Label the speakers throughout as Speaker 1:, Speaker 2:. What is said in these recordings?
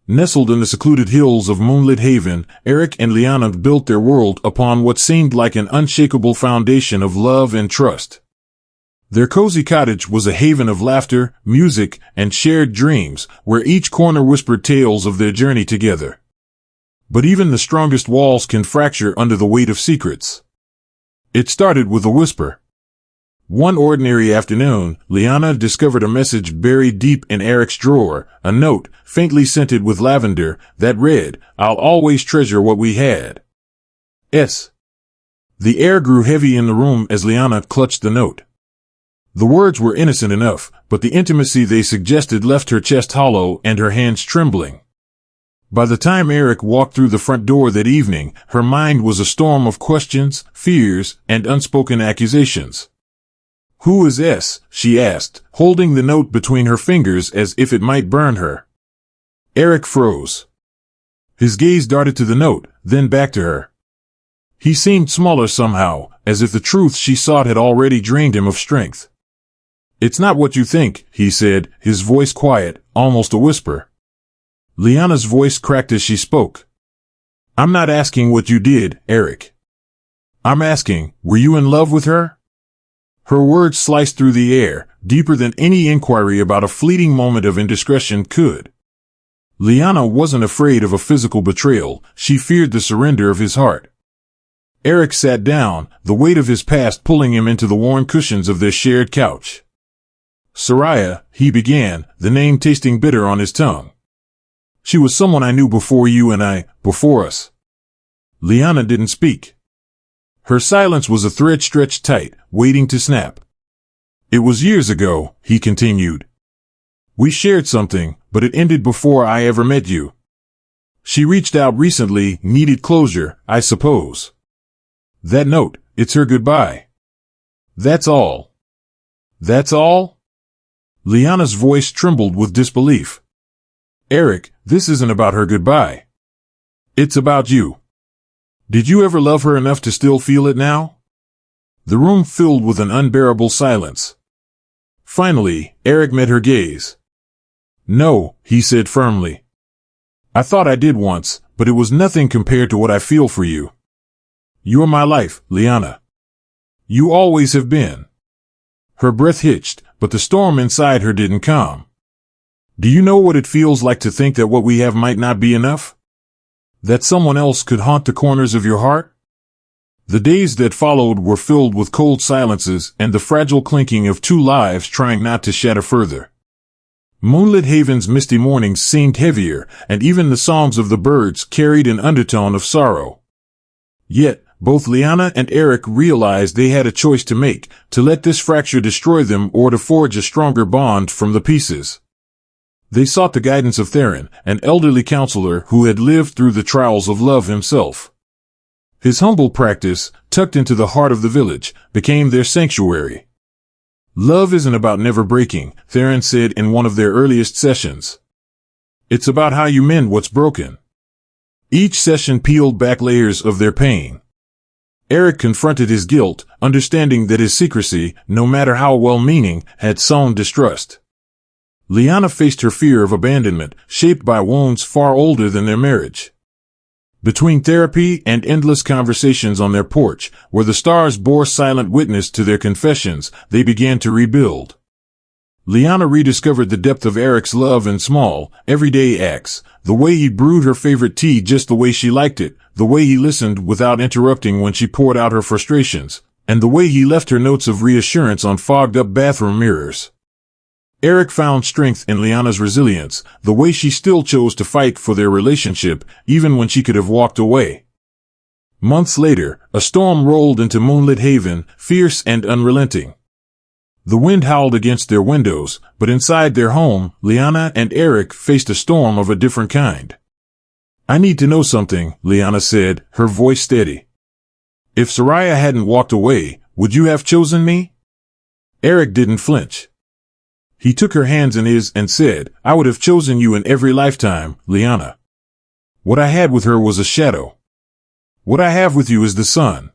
Speaker 1: Nestled in the secluded hills of Moonlit Haven, Aric and Liana built their world upon what seemed like an unshakable foundation of love and trust. Their cozy cottage was a haven of laughter, music, and shared dreams, where each corner whispered tales of their journey together. But even the strongest walls can fracture under the weight of secrets. It started with a whisper. One ordinary afternoon, Liana discovered a message buried deep in Aric's drawer, a note, faintly scented with lavender, that read, "I'll always treasure what we had." S. The air grew heavy in the room as Liana clutched the note. The words were innocent enough, but the intimacy they suggested left her chest hollow and her hands trembling. By the time Aric walked through the front door that evening, her mind was a storm of questions, fears, and unspoken accusations. "Who is S?" she asked, holding the note between her fingers as if it might burn her. Aric froze. His gaze darted to the note, then back to her. He seemed smaller somehow, as if the truth she sought had already drained him of strength. "It's not what you think," he said, his voice quiet, almost a whisper. Liana's voice cracked as she spoke. "I'm not asking what you did, Aric. I'm asking, were you in love with her?" Her words sliced through the air, deeper than any inquiry about a fleeting moment of indiscretion could. Liana wasn't afraid of a physical betrayal, she feared the surrender of his heart. Aric sat down, the weight of his past pulling him into the worn cushions of their shared couch. "Soraya," he began, the name tasting bitter on his tongue. "She was someone I knew before you and before us." Liana didn't speak. Her silence was a thread stretched tight, waiting to snap. "It was years ago," he continued. "We shared something, but it ended before I ever met you. She reached out recently, needed closure, I suppose. That note, it's her goodbye. That's all." "That's all?" Liana's voice trembled with disbelief. "Aric, this isn't about her goodbye. It's about you. Did you ever love her enough to still feel it now?" The room filled with an unbearable silence. Finally, Aric met her gaze. "No," he said firmly. "I thought I did once, but it was nothing compared to what I feel for you. You're my life, Liana. You always have been." Her breath hitched, but the storm inside her didn't calm. "Do you know what it feels like to think that what we have might not be enough? That someone else could haunt the corners of your heart?" The days that followed were filled with cold silences and the fragile clinking of two lives trying not to shatter further. Moonlit Haven's misty mornings seemed heavier, and even the songs of the birds carried an undertone of sorrow. Yet, both Liana and Aric realized they had a choice to make, to let this fracture destroy them or to forge a stronger bond from the pieces. They sought the guidance of Theron, an elderly counselor who had lived through the trials of love himself. His humble practice, tucked into the heart of the village, became their sanctuary. "Love isn't about never breaking," Theron said in one of their earliest sessions. "It's about how you mend what's broken." Each session peeled back layers of their pain. Aric confronted his guilt, understanding that his secrecy, no matter how well-meaning, had sown distrust. Liana faced her fear of abandonment, shaped by wounds far older than their marriage. Between therapy and endless conversations on their porch, where the stars bore silent witness to their confessions, they began to rebuild. Liana rediscovered the depth of Aric's love in small, everyday acts, the way he brewed her favorite tea just the way she liked it, the way he listened without interrupting when she poured out her frustrations, and the way he left her notes of reassurance on fogged-up bathroom mirrors. Aric found strength in Liana's resilience, the way she still chose to fight for their relationship, even when she could have walked away. Months later, a storm rolled into Moonlit Haven, fierce and unrelenting. The wind howled against their windows, but inside their home, Liana and Aric faced a storm of a different kind. "I need to know something," Liana said, her voice steady. "If Soraya hadn't walked away, would you have chosen me?" Aric didn't flinch. He took her hands in his and said, "I would have chosen you in every lifetime, Liana. What I had with her was a shadow. What I have with you is the sun."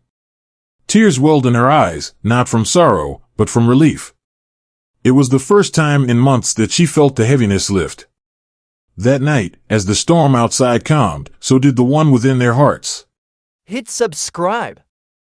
Speaker 1: Tears welled in her eyes, not from sorrow, but from relief. It was the first time in months that she felt the heaviness lift. That night, as the storm outside calmed, so did the one within their hearts.
Speaker 2: Hit subscribe.